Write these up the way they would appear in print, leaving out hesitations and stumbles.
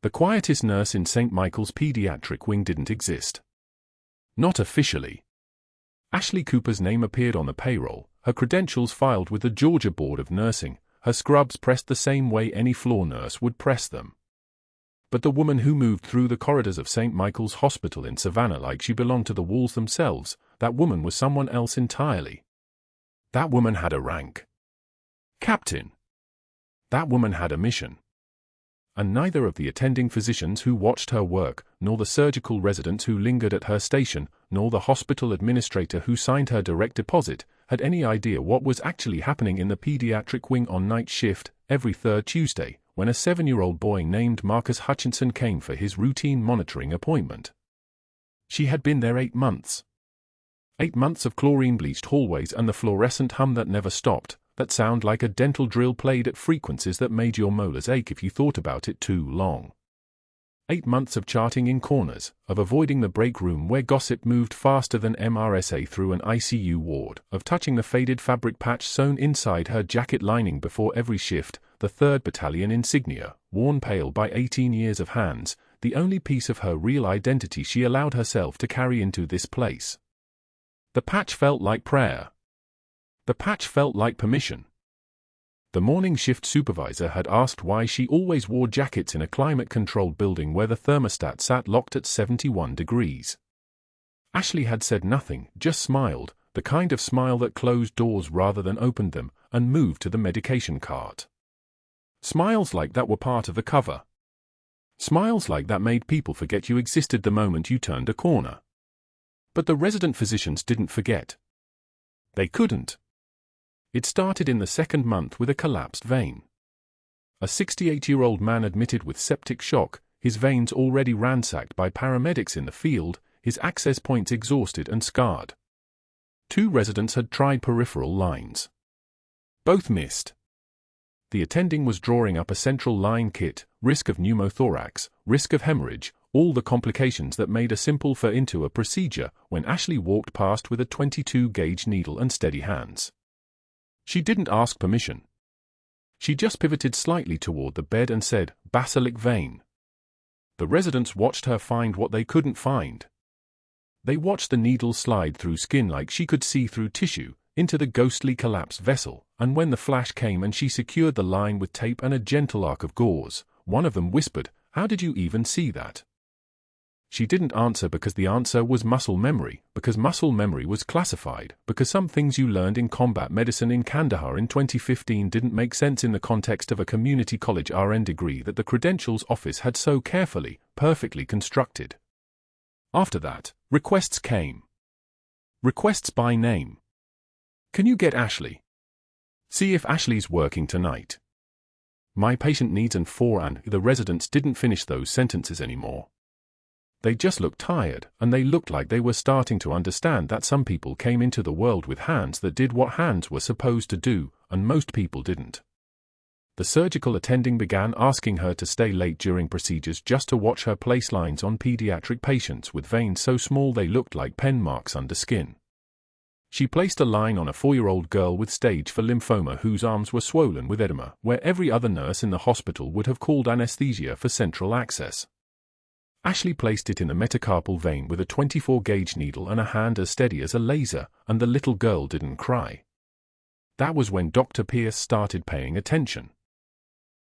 The quietest nurse in St. Michael's pediatric wing didn't exist. Not officially. Ashley Cooper's name appeared on the payroll, her credentials filed with the Georgia Board of Nursing, her scrubs pressed the same way any floor nurse would press them. But the woman who moved through the corridors of St. Michael's Hospital in Savannah like she belonged to the walls themselves, that woman was someone else entirely. That woman had a rank. Captain. That woman had a mission. And neither of the attending physicians who watched her work, nor the surgical residents who lingered at her station, nor the hospital administrator who signed her direct deposit, had any idea what was actually happening in the pediatric wing on night shift, every third Tuesday, when a 7-year-old boy named Marcus Hutchinson came for his routine monitoring appointment. She had been there 8 months. 8 months of chlorine-bleached hallways and the fluorescent hum that never stopped, that sound like a dental drill played at frequencies that made your molars ache if you thought about it too long. 8 months of charting in corners, of avoiding the break room where gossip moved faster than MRSA through an ICU ward, of touching the faded fabric patch sewn inside her jacket lining before every shift, the 3rd Battalion insignia, worn pale by 18 years of hands, the only piece of her real identity she allowed herself to carry into this place. The patch felt like prayer. The patch felt like permission. The morning shift supervisor had asked why she always wore jackets in a climate-controlled building where the thermostat sat locked at 71 degrees. Ashley had said nothing, just smiled, the kind of smile that closed doors rather than opened them, and moved to the medication cart. Smiles like that were part of the cover. Smiles like that made people forget you existed the moment you turned a corner. But the resident physicians didn't forget. They couldn't. It started in the 2nd month with a collapsed vein. A 68-year-old man admitted with septic shock, his veins already ransacked by paramedics in the field, his access points exhausted and scarred. 2 residents had tried peripheral lines. Both missed. The attending was drawing up a central line kit, risk of pneumothorax, risk of hemorrhage, all the complications that made a simple for into a procedure, when Ashley walked past with a 22-gauge needle and steady hands. She didn't ask permission. She just pivoted slightly toward the bed and said, "Basilic vein." The residents watched her find what they couldn't find. They watched the needle slide through skin like she could see through tissue, into the ghostly collapsed vessel, and when the flash came and she secured the line with tape and a gentle arc of gauze, one of them whispered, "How did you even see that?" She didn't answer because the answer was muscle memory, because muscle memory was classified, because some things you learned in combat medicine in Kandahar in 2015 didn't make sense in the context of a community college RN degree that the credentials office had so carefully, perfectly constructed. After that, requests came. Requests by name. "Can you get Ashley? See if Ashley's working tonight. My patient needs and the residents didn't finish those sentences anymore. They just looked tired, and they looked like they were starting to understand that some people came into the world with hands that did what hands were supposed to do, and most people didn't. The surgical attending began asking her to stay late during procedures just to watch her place lines on pediatric patients with veins so small they looked like pen marks under skin. She placed a line on a 4-year-old girl with stage 4 lymphoma whose arms were swollen with edema, where every other nurse in the hospital would have called anesthesia for central access. Ashley placed it in the metacarpal vein with a 24-gauge needle and a hand as steady as a laser, and the little girl didn't cry. That was when Dr. Pierce started paying attention.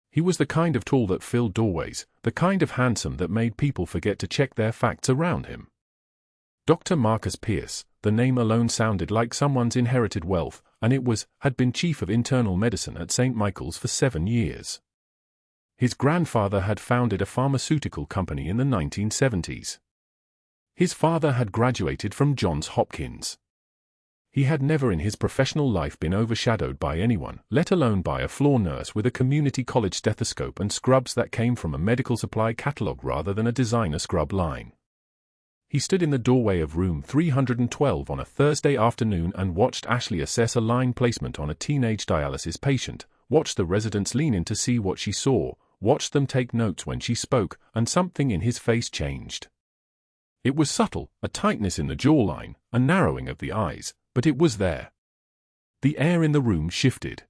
He was the kind of tall that filled doorways, the kind of handsome that made people forget to check their facts around him. Dr. Marcus Pierce, the name alone sounded like someone's inherited wealth, and had been chief of internal medicine at St. Michael's for 7 years. His grandfather had founded a pharmaceutical company in the 1970s. His father had graduated from Johns Hopkins. He had never in his professional life been overshadowed by anyone, let alone by a floor nurse with a community college stethoscope and scrubs that came from a medical supply catalog rather than a designer scrub line. He stood in the doorway of room 312 on a Thursday afternoon and watched Ashley assess a line placement on a teenage dialysis patient, watched the residents lean in to see what she saw, watched them take notes when she spoke, and something in his face changed. It was subtle, a tightness in the jawline, a narrowing of the eyes, but it was there. The air in the room shifted.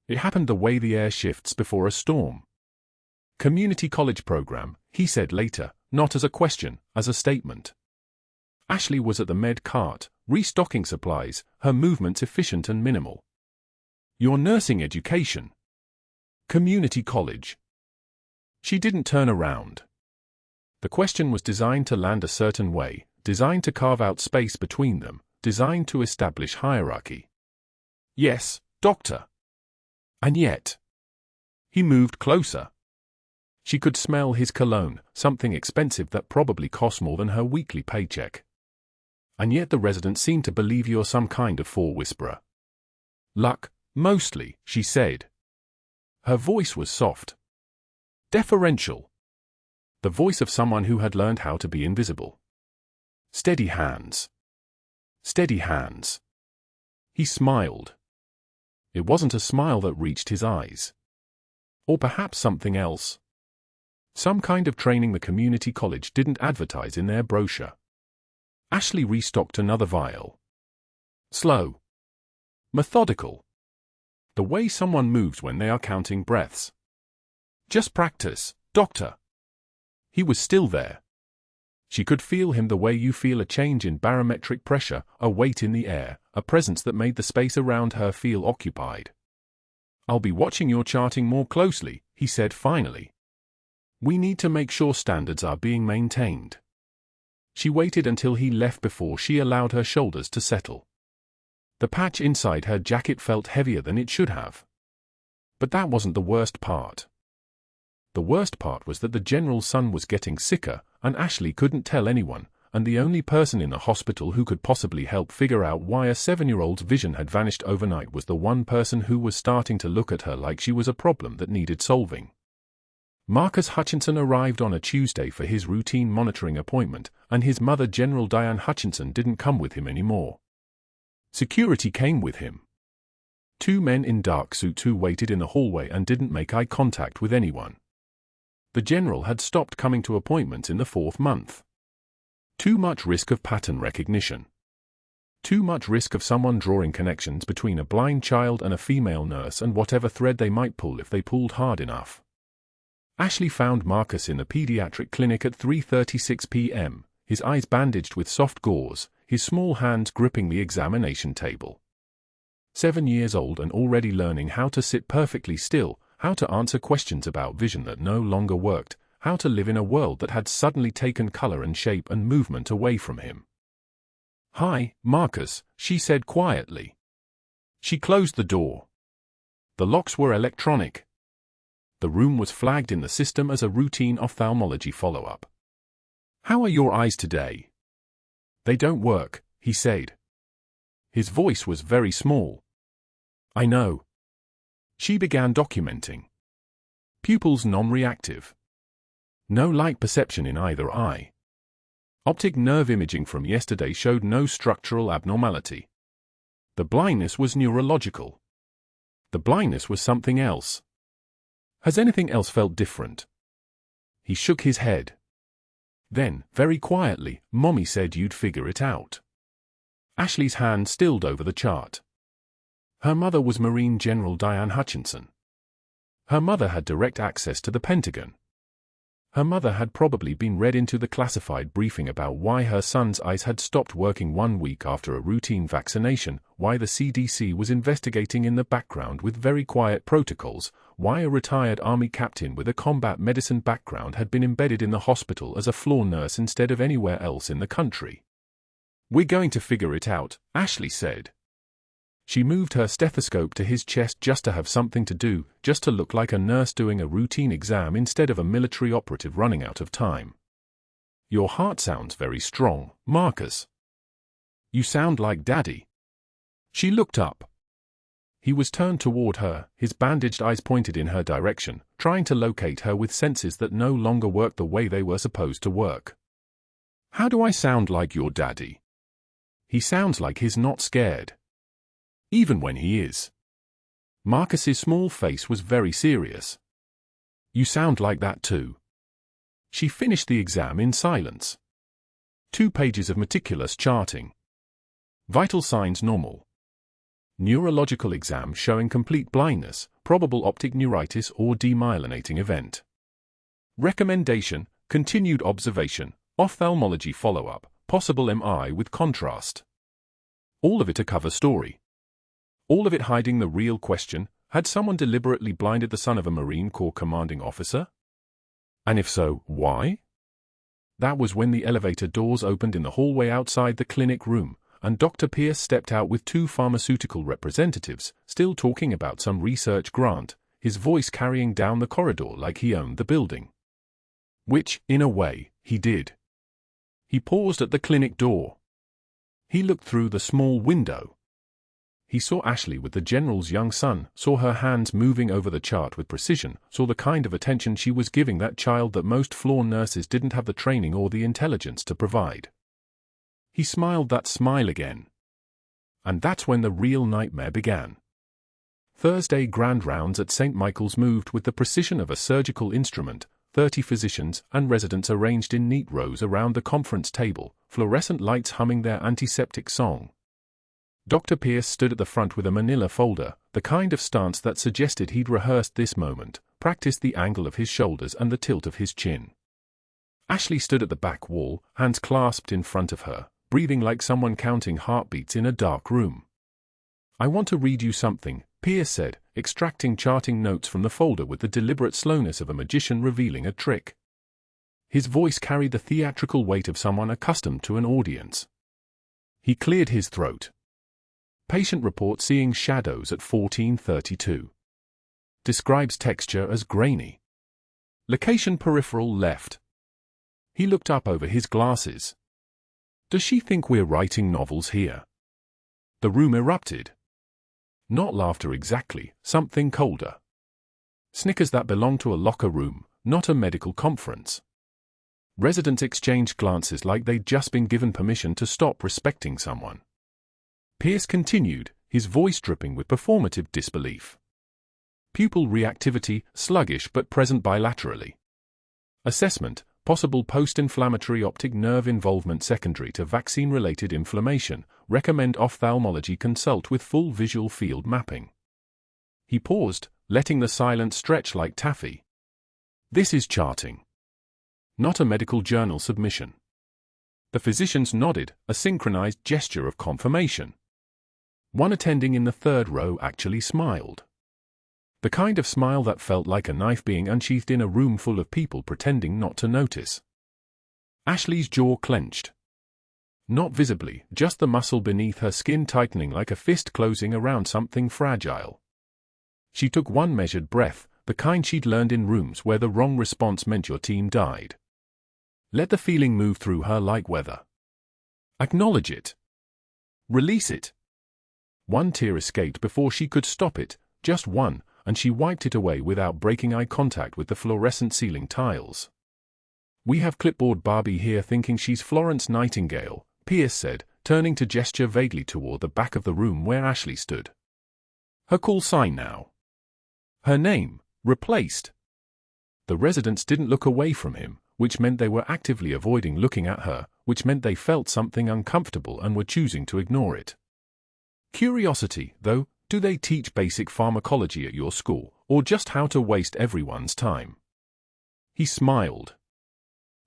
It happened the way the air shifts before a storm. Community college program, he said later, not as a question, as a statement. Ashley was at the med cart, restocking supplies, her movements efficient and minimal. Your nursing education. Community college. She didn't turn around. The question was designed to land a certain way, designed to carve out space between them, designed to establish hierarchy. Yes, doctor. And yet. He moved closer. She could smell his cologne, something expensive that probably cost more than her weekly paycheck. And yet the residents seem to believe you're some kind of whisperer. Luck, mostly, she said. Her voice was soft. Deferential. The voice of someone who had learned how to be invisible. Steady hands. Steady hands. He smiled. It wasn't a smile that reached his eyes. Or perhaps something else. Some kind of training the community college didn't advertise in their brochure. Ashley restocked another vial. Slow. Methodical. The way someone moves when they are counting breaths. Just practice, doctor. He was still there. She could feel him the way you feel a change in barometric pressure, a weight in the air, a presence that made the space around her feel occupied. I'll be watching your charting more closely, he said finally. We need to make sure standards are being maintained. She waited until he left before she allowed her shoulders to settle. The patch inside her jacket felt heavier than it should have. But that wasn't the worst part. The worst part was that the general's son was getting sicker, and Ashley couldn't tell anyone, and the only person in the hospital who could possibly help figure out why a 7-year-old's vision had vanished overnight was the one person who was starting to look at her like she was a problem that needed solving. Marcus Hutchinson arrived on a Tuesday for his routine monitoring appointment, and his mother, General Diane Hutchinson, didn't come with him anymore. Security came with him. 2 men in dark suits who waited in the hallway and didn't make eye contact with anyone. The general had stopped coming to appointments in the 4th month. Too much risk of pattern recognition. Too much risk of someone drawing connections between a blind child and a female nurse and whatever thread they might pull if they pulled hard enough. Ashley found Marcus in the pediatric clinic at 3:36 p.m., his eyes bandaged with soft gauze, his small hands gripping the examination table. 7 years old and already learning how to sit perfectly still, how to answer questions about vision that no longer worked, how to live in a world that had suddenly taken color and shape and movement away from him. "Hi, Marcus," she said quietly. She closed the door. The locks were electronic. The room was flagged in the system as a routine ophthalmology follow-up. "How are your eyes today?" "They don't work," he said. His voice was very small. "I know." She began documenting. Pupils non-reactive. No light perception in either eye. Optic nerve imaging from yesterday showed no structural abnormality. The blindness was neurological. The blindness was something else. Has anything else felt different? He shook his head. Then, very quietly, Mommy said you'd figure it out. Ashley's hand stilled over the chart. Her mother was Marine General Diane Hutchinson. Her mother had direct access to the Pentagon. Her mother had probably been read into the classified briefing about why her son's eyes had stopped working 1 week after a routine vaccination, why the CDC was investigating in the background with very quiet protocols, why a retired Army captain with a combat medicine background had been embedded in the hospital as a floor nurse instead of anywhere else in the country. "We're going to figure it out," Ashley said. She moved her stethoscope to his chest just to have something to do, just to look like a nurse doing a routine exam instead of a military operative running out of time. "Your heart sounds very strong, Marcus. You sound like Daddy." She looked up. He was turned toward her, his bandaged eyes pointed in her direction, trying to locate her with senses that no longer worked the way they were supposed to work. "How do I sound like your daddy?" "He sounds like he's not scared. Even when he is." Marcus's small face was very serious. "You sound like that too." She finished the exam in silence. 2 pages of meticulous charting. Vital signs normal. Neurological exam showing complete blindness, probable optic neuritis or demyelinating event. Recommendation, continued observation, ophthalmology follow-up, possible MI with contrast. All of it a cover story. All of it hiding the real question: had someone deliberately blinded the son of a Marine Corps commanding officer? And if so, why? That was when the elevator doors opened in the hallway outside the clinic room, and Dr. Pierce stepped out with two pharmaceutical representatives, still talking about some research grant, his voice carrying down the corridor like he owned the building. Which, in a way, he did. He paused at the clinic door. He looked through the small window. He saw Ashley with the general's young son, saw her hands moving over the chart with precision, saw the kind of attention she was giving that child that most floor nurses didn't have the training or the intelligence to provide. He smiled that smile again. And that's when the real nightmare began. Thursday grand rounds at St. Michael's moved with the precision of a surgical instrument, 30 physicians and residents arranged in neat rows around the conference table, fluorescent lights humming their antiseptic song. Dr. Pierce stood at the front with a manila folder, the kind of stance that suggested he'd rehearsed this moment, practiced the angle of his shoulders and the tilt of his chin. Ashley stood at the back wall, hands clasped in front of her, breathing like someone counting heartbeats in a dark room. "I want to read you something," Pierce said, extracting charting notes from the folder with the deliberate slowness of a magician revealing a trick. His voice carried the theatrical weight of someone accustomed to an audience. He cleared his throat. Patient report seeing shadows at 14:32. Describes texture as grainy. Location peripheral left. He looked up over his glasses. "Does she think we're writing novels here?" The room erupted. Not laughter exactly, something colder. Snickers that belonged to a locker room, not a medical conference. Residents exchanged glances like they'd just been given permission to stop respecting someone. Pierce continued, his voice dripping with performative disbelief. Pupil reactivity, sluggish but present bilaterally. Assessment, possible post-inflammatory optic nerve involvement secondary to vaccine-related inflammation. Recommend ophthalmology consult with full visual field mapping. He paused, letting the silence stretch like taffy. This is charting. Not a medical journal submission. The physicians nodded, a synchronized gesture of confirmation. One attending in the third row actually smiled. The kind of smile that felt like a knife being unsheathed in a room full of people pretending not to notice. Ashley's jaw clenched. Not visibly, just the muscle beneath her skin tightening like a fist closing around something fragile. She took one measured breath, the kind she'd learned in rooms where the wrong response meant your team died. Let the feeling move through her like weather. Acknowledge it. Release it. One tear escaped before she could stop it, just one, and she wiped it away without breaking eye contact with the fluorescent ceiling tiles. "We have clipboard Barbie here thinking she's Florence Nightingale," Pierce said, turning to gesture vaguely toward the back of the room where Ashley stood. "Her call sign now. Her name, replaced." The residents didn't look away from him, which meant they were actively avoiding looking at her, which meant they felt something uncomfortable and were choosing to ignore it. Curiosity, though, do they teach basic pharmacology at your school, or just how to waste everyone's time? He smiled.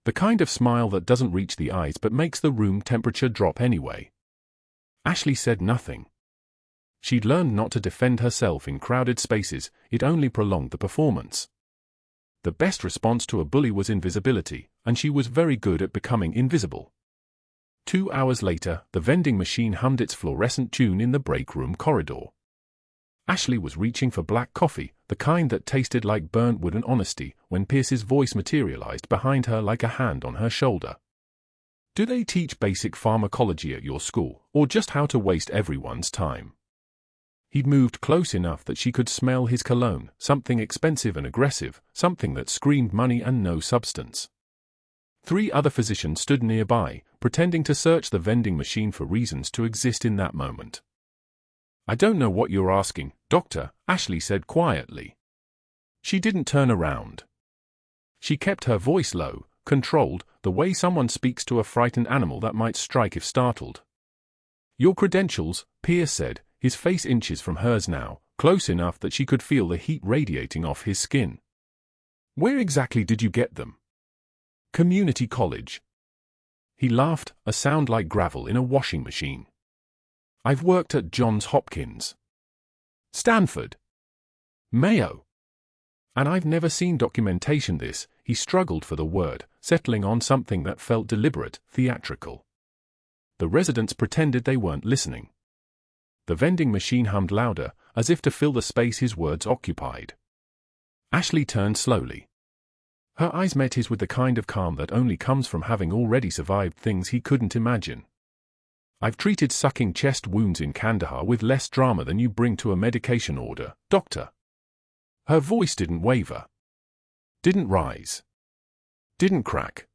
The kind of smile that doesn't reach the eyes but makes the room temperature drop anyway. Ashley said nothing. She'd learned not to defend herself in crowded spaces, it only prolonged the performance. The best response to a bully was invisibility, and she was very good at becoming invisible. 2 hours later, the vending machine hummed its fluorescent tune in the break room corridor. Ashley was reaching for black coffee, the kind that tasted like burnt wood and honesty, when Pierce's voice materialized behind her like a hand on her shoulder. "Do they teach basic pharmacology at your school, or just how to waste everyone's time?" He'd moved close enough that she could smell his cologne, something expensive and aggressive, something that screamed money and no substance. 3 other physicians stood nearby, pretending to search the vending machine for reasons to exist in that moment. "I don't know what you're asking, Doctor," Ashley said quietly. She didn't turn around. She kept her voice low, controlled, the way someone speaks to a frightened animal that might strike if startled. "Your credentials," Pierce said, his face inches from hers now, close enough that she could feel the heat radiating off his skin. Where exactly did you get them? Community college. He laughed, a sound like gravel in a washing machine. I've worked at Johns Hopkins, Stanford, Mayo. And I've never seen documentation this. He struggled for the word, settling on something that felt deliberate, theatrical. The residents pretended they weren't listening. The vending machine hummed louder, as if to fill the space his words occupied. Ashley turned slowly. Her eyes met his with the kind of calm that only comes from having already survived things he couldn't imagine. I've treated sucking chest wounds in Kandahar with less drama than you bring to a medication order, doctor. Her voice didn't waver. Didn't rise. Didn't crack.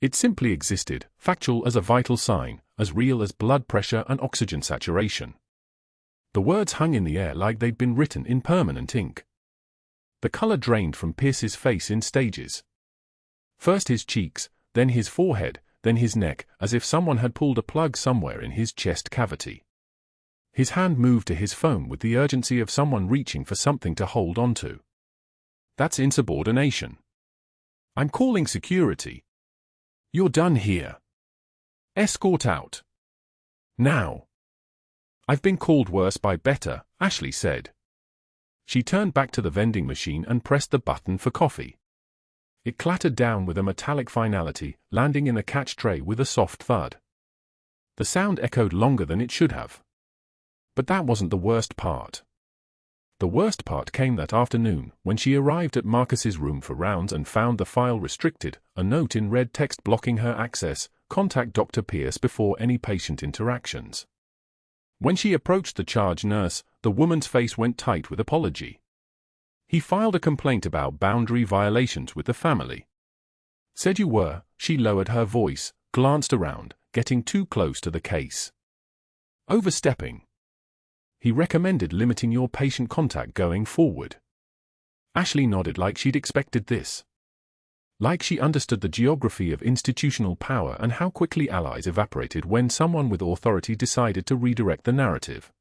It simply existed, factual as a vital sign, as real as blood pressure and oxygen saturation. The words hung in the air like they'd been written in permanent ink. The color drained from Pierce's face in stages. First his cheeks, then his forehead, then his neck, as if someone had pulled a plug somewhere in his chest cavity. His hand moved to his phone with the urgency of someone reaching for something to hold onto. That's insubordination. I'm calling security. You're done here. Escort out. Now. I've been called worse by better, Ashley said. She turned back to the vending machine and pressed the button for coffee. It clattered down with a metallic finality, landing in the catch tray with a soft thud. The sound echoed longer than it should have. But that wasn't the worst part. The worst part came that afternoon, when she arrived at Marcus's room for rounds and found the file restricted, a note in red text blocking her access: contact Dr. Pierce before any patient interactions. When she approached the charge nurse, the woman's face went tight with apology. He filed a complaint about boundary violations with the family. Said you were. She lowered her voice, glanced around, getting too close to the case. Overstepping. He recommended limiting your patient contact going forward. Ashley nodded like she'd expected this. Like she understood the geography of institutional power and how quickly allies evaporated when someone with authority decided to redirect the narrative.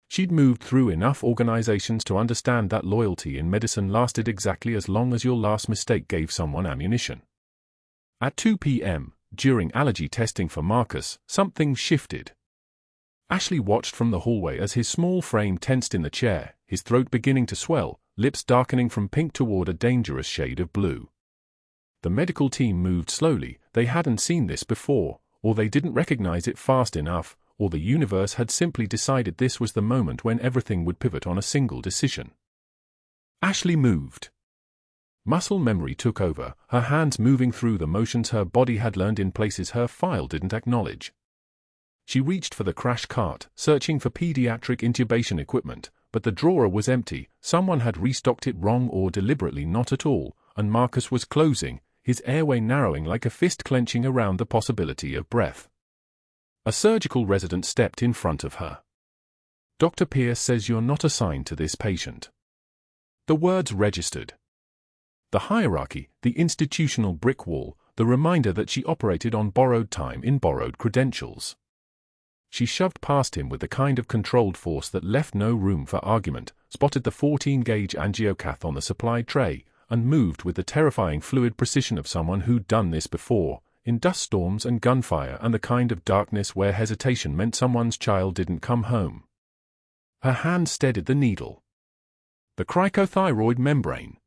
She'd moved through enough organizations to understand that loyalty in medicine lasted exactly as long as your last mistake gave someone ammunition. At 2 p.m., during allergy testing for Marcus, something shifted. Ashley watched from the hallway as his small frame tensed in the chair, his throat beginning to swell, lips darkening from pink toward a dangerous shade of blue. The medical team moved slowly. They hadn't seen this before, or they didn't recognize it fast enough, or the universe had simply decided this was the moment when everything would pivot on a single decision. Ashley moved. Muscle memory took over, her hands moving through the motions her body had learned in places her file didn't acknowledge. She reached for the crash cart, searching for pediatric intubation equipment, but the drawer was empty. Someone had restocked it wrong or deliberately not at all, and Marcus was closing, his airway narrowing like a fist clenching around the possibility of breath. A surgical resident stepped in front of her. Dr. Pierce says you're not assigned to this patient. The words registered. The hierarchy, the institutional brick wall, the reminder that she operated on borrowed time in borrowed credentials. She shoved past him with the kind of controlled force that left no room for argument, spotted the 14-gauge angiocath on the supply tray, and moved with the terrifying fluid precision of someone who'd done this before, in dust storms and gunfire and the kind of darkness where hesitation meant someone's child didn't come home. Her hand steadied the needle. The cricothyroid membrane.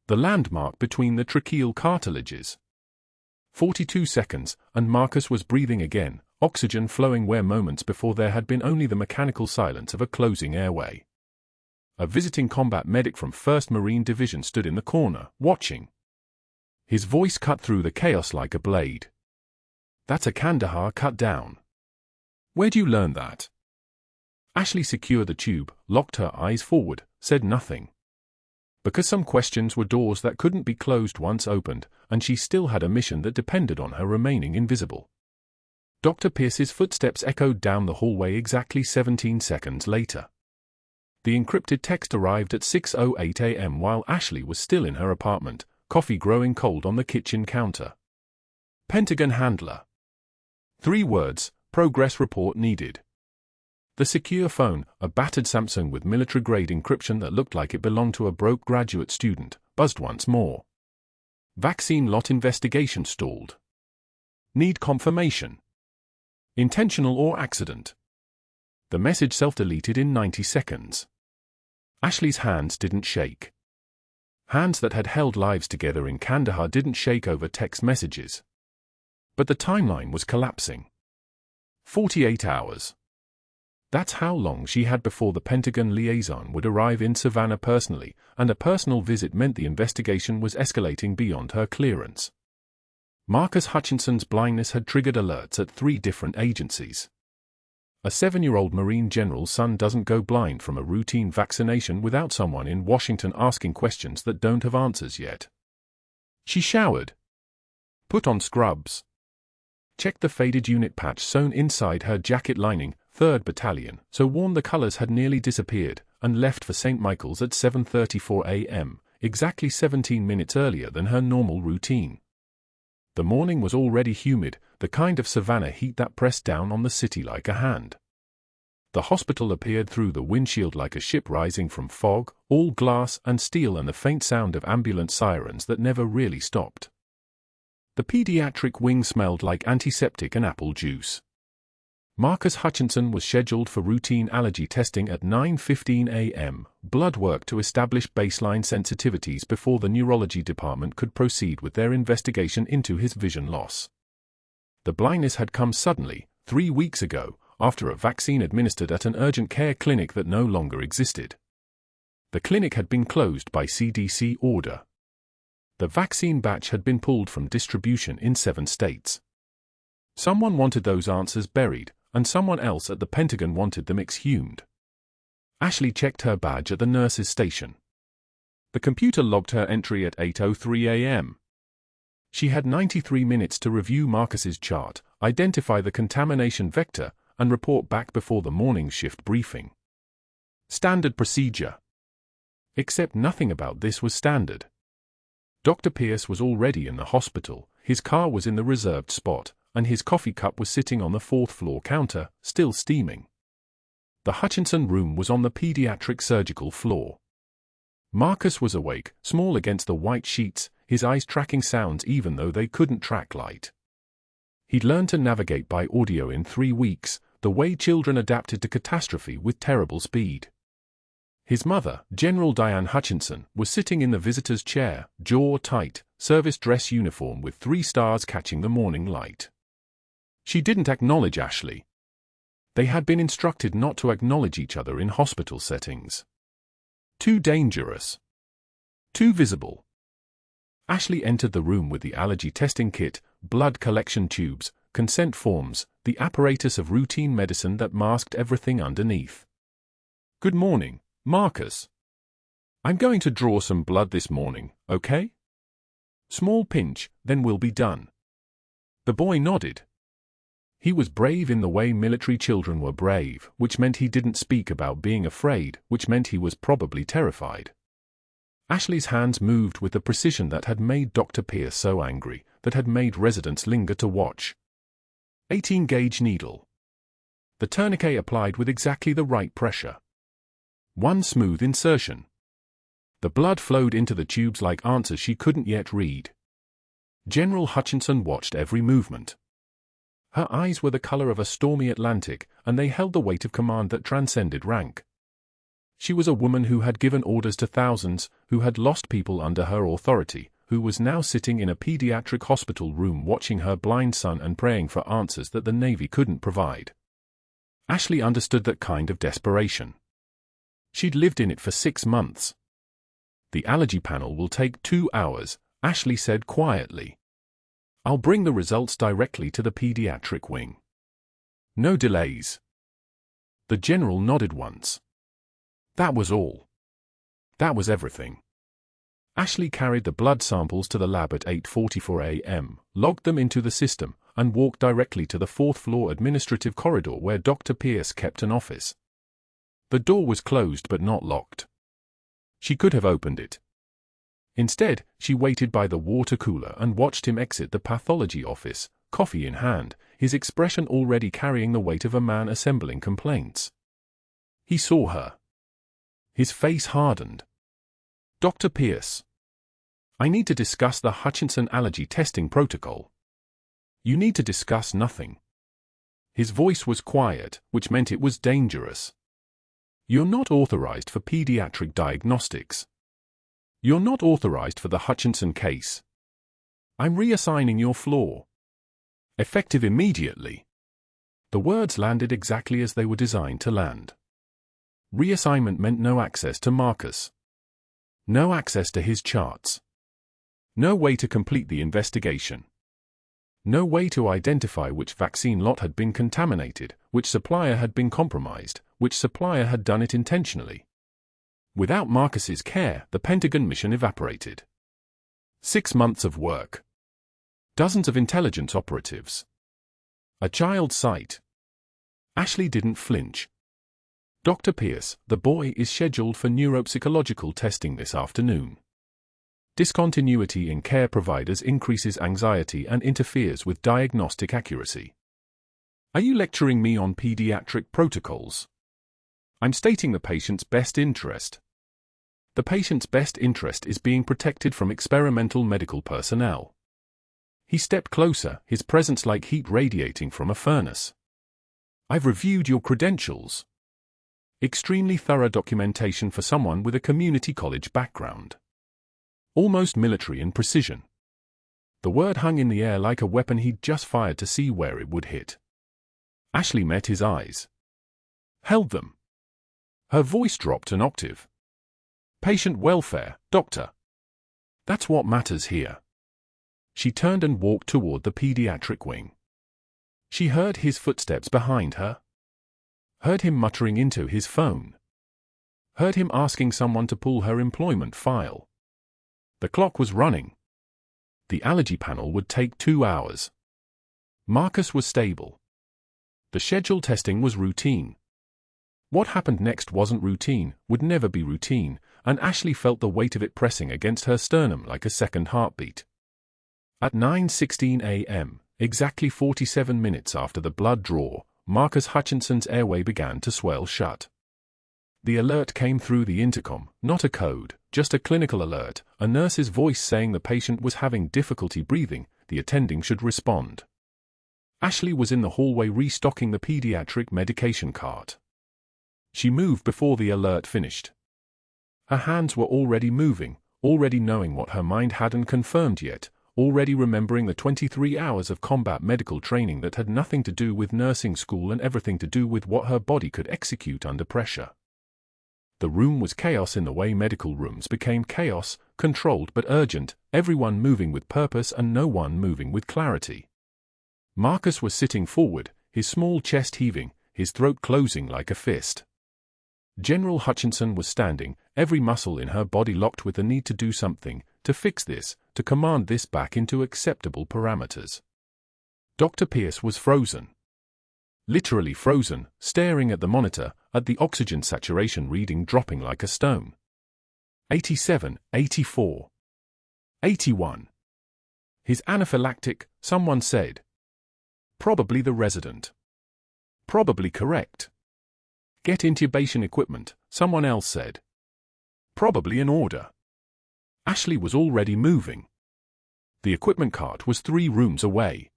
The landmark between the tracheal cartilages. 42 seconds, and Marcus was breathing again, oxygen flowing where moments before there had been only the mechanical silence of a closing airway. A visiting combat medic from 1st Marine Division stood in the corner, watching. His voice cut through the chaos like a blade. That's a Kandahar cut down. Where'd you learn that? Ashley secured the tube, locked her eyes forward, said nothing. Because some questions were doors that couldn't be closed once opened, and she still had a mission that depended on her remaining invisible. Dr. Pierce's footsteps echoed down the hallway exactly 17 seconds later. The encrypted text arrived at 6:08 a.m. while Ashley was still in her apartment, coffee growing cold on the kitchen counter. Pentagon handler. 3 words, progress report needed. The secure phone, a battered Samsung with military-grade encryption that looked like it belonged to a broke graduate student, buzzed once more. Vaccine lot investigation stalled. Need confirmation. Intentional or accident. The message self-deleted in 90 seconds. Ashley's hands didn't shake. Hands that had held lives together in Kandahar didn't shake over text messages. But the timeline was collapsing. 48 hours. That's how long she had before the Pentagon liaison would arrive in Savannah personally, and a personal visit meant the investigation was escalating beyond her clearance. Marcus Hutchinson's blindness had triggered alerts at 3 different agencies. A 7-year-old Marine general's son doesn't go blind from a routine vaccination without someone in Washington asking questions that don't have answers yet. She showered. Put on scrubs. Checked the faded unit patch sewn inside her jacket lining, 3rd Battalion, so warned the colors had nearly disappeared, and left for St. Michael's at 7:34 a.m., exactly 17 minutes earlier than her normal routine. The morning was already humid, the kind of Savannah heat that pressed down on the city like a hand. The hospital appeared through the windshield like a ship rising from fog, all glass and steel, and the faint sound of ambulance sirens that never really stopped. The pediatric wing smelled like antiseptic and apple juice. Marcus Hutchinson was scheduled for routine allergy testing at 9:15 a.m., blood work to establish baseline sensitivities before the neurology department could proceed with their investigation into his vision loss. The blindness had come suddenly, 3 weeks ago, after a vaccine administered at an urgent care clinic that no longer existed. The clinic had been closed by CDC order. The vaccine batch had been pulled from distribution in 7 states. Someone wanted those answers buried, and someone else at the Pentagon wanted them exhumed. Ashley checked her badge at the nurse's station. The computer logged her entry at 8:03 a.m. She had 93 minutes to review Marcus's chart, identify the contamination vector, and report back before the morning shift briefing. Standard procedure. Except nothing about this was standard. Dr. Pierce was already in the hospital, his car was in the reserved spot, and his coffee cup was sitting on the 4th-floor counter, still steaming. The Hutchinson room was on the pediatric surgical floor. Marcus was awake, small against the white sheets, his eyes tracking sounds even though they couldn't track light. He'd learned to navigate by audio in 3 weeks, the way children adapted to catastrophe with terrible speed. His mother, General Diane Hutchinson, was sitting in the visitor's chair, jaw tight, service dress uniform with 3 stars catching the morning light. She didn't acknowledge Ashley. They had been instructed not to acknowledge each other in hospital settings. Too dangerous. Too visible. Ashley entered the room with the allergy testing kit, blood collection tubes, consent forms, the apparatus of routine medicine that masked everything underneath. "Good morning, Marcus. I'm going to draw some blood this morning, okay? Small pinch, then we'll be done." The boy nodded. He was brave in the way military children were brave, which meant he didn't speak about being afraid, which meant he was probably terrified. Ashley's hands moved with the precision that had made Dr. Pierce so angry, that had made residents linger to watch. 18-gauge needle. The tourniquet applied with exactly the right pressure. One smooth insertion. The blood flowed into the tubes like answers she couldn't yet read. General Hutchinson watched every movement. Her eyes were the color of a stormy Atlantic, and they held the weight of command that transcended rank. She was a woman who had given orders to thousands, who had lost people under her authority, who was now sitting in a pediatric hospital room watching her blind son and praying for answers that the Navy couldn't provide. Ashley understood that kind of desperation. She'd lived in it for 6 months. "The allergy panel will take 2 hours, Ashley said quietly. "I'll bring the results directly to the pediatric wing. No delays." The general nodded once. That was all. That was everything. Ashley carried the blood samples to the lab at 8:44 a.m., logged them into the system, and walked directly to the 4th-floor administrative corridor where Dr. Pierce kept an office. The door was closed but not locked. She could have opened it. Instead, she waited by the water cooler and watched him exit the pathology office, coffee in hand, his expression already carrying the weight of a man assembling complaints. He saw her. His face hardened. "Dr. Pierce." I need to discuss the Hutchinson allergy testing protocol. You need to discuss nothing. His voice was quiet, which meant it was dangerous. You're not authorized for pediatric diagnostics. You're not authorized for the Hutchinson case. I'm reassigning your floor. Effective immediately. The words landed exactly as they were designed to land. Reassignment meant no access to Marcus. No access to his charts. No way to complete the investigation. No way to identify which vaccine lot had been contaminated, which supplier had been compromised, which supplier had done it intentionally. Without Marcus's care, the Pentagon mission evaporated. 6 months of work. Dozens of intelligence operatives. A child's sight. Ashley didn't flinch. Dr. Pierce, the boy is scheduled for neuropsychological testing this afternoon. Discontinuity in care providers increases anxiety and interferes with diagnostic accuracy. Are you lecturing me on pediatric protocols? I'm stating the patient's best interest. The patient's best interest is being protected from experimental medical personnel. He stepped closer, his presence like heat radiating from a furnace. I've reviewed your credentials. Extremely thorough documentation for someone with a community college background. Almost military in precision. The word hung in the air like a weapon he'd just fired to see where it would hit. Ashley met his eyes. Held them. Her voice dropped an octave. Patient welfare, doctor. That's what matters here. She turned and walked toward the pediatric wing. She heard his footsteps behind her. Heard him muttering into his phone. Heard him asking someone to pull her employment file. The clock was running. The allergy panel would take 2 hours. Marcus was stable. The scheduled testing was routine. What happened next wasn't routine, would never be routine, and Ashley felt the weight of it pressing against her sternum like a second heartbeat. At 9:16 a.m., exactly 47 minutes after the blood draw, Marcus Hutchinson's airway began to swell shut. The alert came through the intercom, not a code, just a clinical alert, a nurse's voice saying the patient was having difficulty breathing, the attending should respond. Ashley was in the hallway restocking the pediatric medication cart. She moved before the alert finished. Her hands were already moving, already knowing what her mind hadn't confirmed yet, already remembering the 23 hours of combat medical training that had nothing to do with nursing school and everything to do with what her body could execute under pressure. The room was chaos in the way medical rooms became chaos, controlled but urgent, everyone moving with purpose and no one moving with clarity. Marcus was sitting forward, his small chest heaving, his throat closing like a fist. General Hutchinson was standing, every muscle in her body locked with the need to do something, to fix this, to command this back into acceptable parameters. Dr. Pierce was frozen. Literally frozen, staring at the monitor, at the oxygen saturation reading dropping like a stone. 87, 84. 81. His anaphylactic, someone said. Probably the resident. Probably correct. Get intubation equipment, someone else said. Probably an order. Ashley was already moving. The equipment cart was 3 rooms away.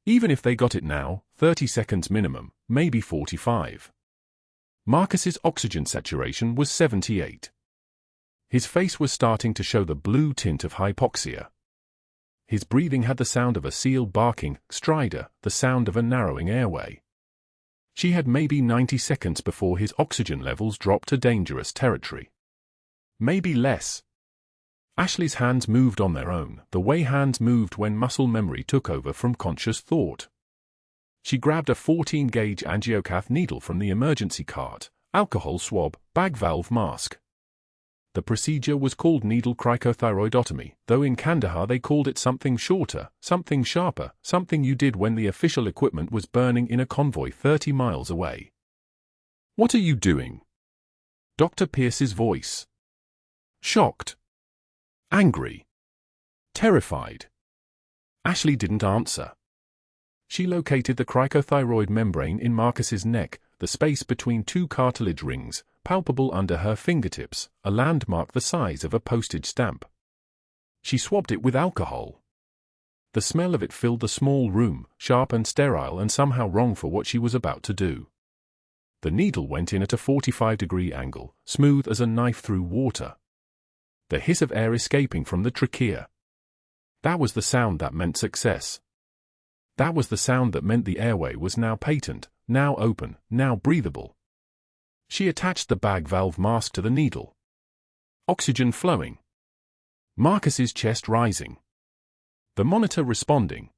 Even if they got it now, 30 seconds minimum, maybe 45. Marcus's oxygen saturation was 78. His face was starting to show the blue tint of hypoxia. His breathing had the sound of a seal barking, stridor, the sound of a narrowing airway. She had maybe 90 seconds before his oxygen levels dropped to dangerous territory. Maybe less. Ashley's hands moved on their own, the way hands moved when muscle memory took over from conscious thought. She grabbed a 14-gauge angiocath needle from the emergency cart, alcohol swab, bag valve mask. The procedure was called needle cricothyroidotomy, though in Kandahar they called it something shorter, something sharper, something you did when the official equipment was burning in a convoy 30 miles away. What are you doing? Dr. Pierce's voice. Shocked. Angry. Terrified. Ashley didn't answer. She located the cricothyroid membrane in Marcus's neck, the space between 2 cartilage rings, palpable under her fingertips, a landmark the size of a postage stamp. She swabbed it with alcohol. The smell of it filled the small room, sharp and sterile and somehow wrong for what she was about to do. The needle went in at a 45-degree angle, smooth as a knife through water. The hiss of air escaping from the trachea. That was the sound that meant success. That was the sound that meant the airway was now patent, now open, now breathable. She attached the bag valve mask to the needle. Oxygen flowing. Marcus's chest rising. The monitor responding.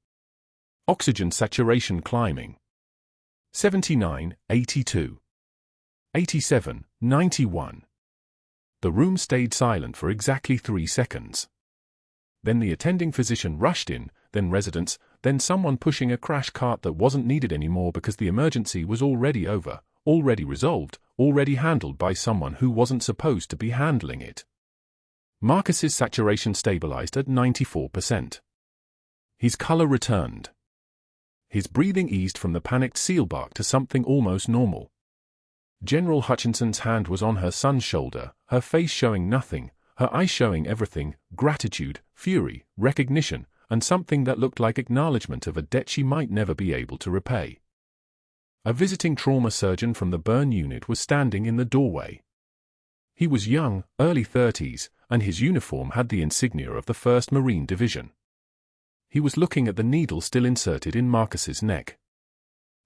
Oxygen saturation climbing. 79, 82. 87, 91. The room stayed silent for exactly 3 seconds. Then the attending physician rushed in, then residents, then someone pushing a crash cart that wasn't needed anymore because the emergency was already over, already resolved, already handled by someone who wasn't supposed to be handling it. Marcus's saturation stabilized at 94%. His color returned. His breathing eased from the panicked sealbark to something almost normal. General Hutchinson's hand was on her son's shoulder, her face showing nothing, her eyes showing everything: gratitude, fury, recognition, and something that looked like acknowledgement of a debt she might never be able to repay. A visiting trauma surgeon from the burn unit was standing in the doorway. He was young, early 30s, and his uniform had the insignia of the 1st Marine Division. He was looking at the needle still inserted in Marcus's neck.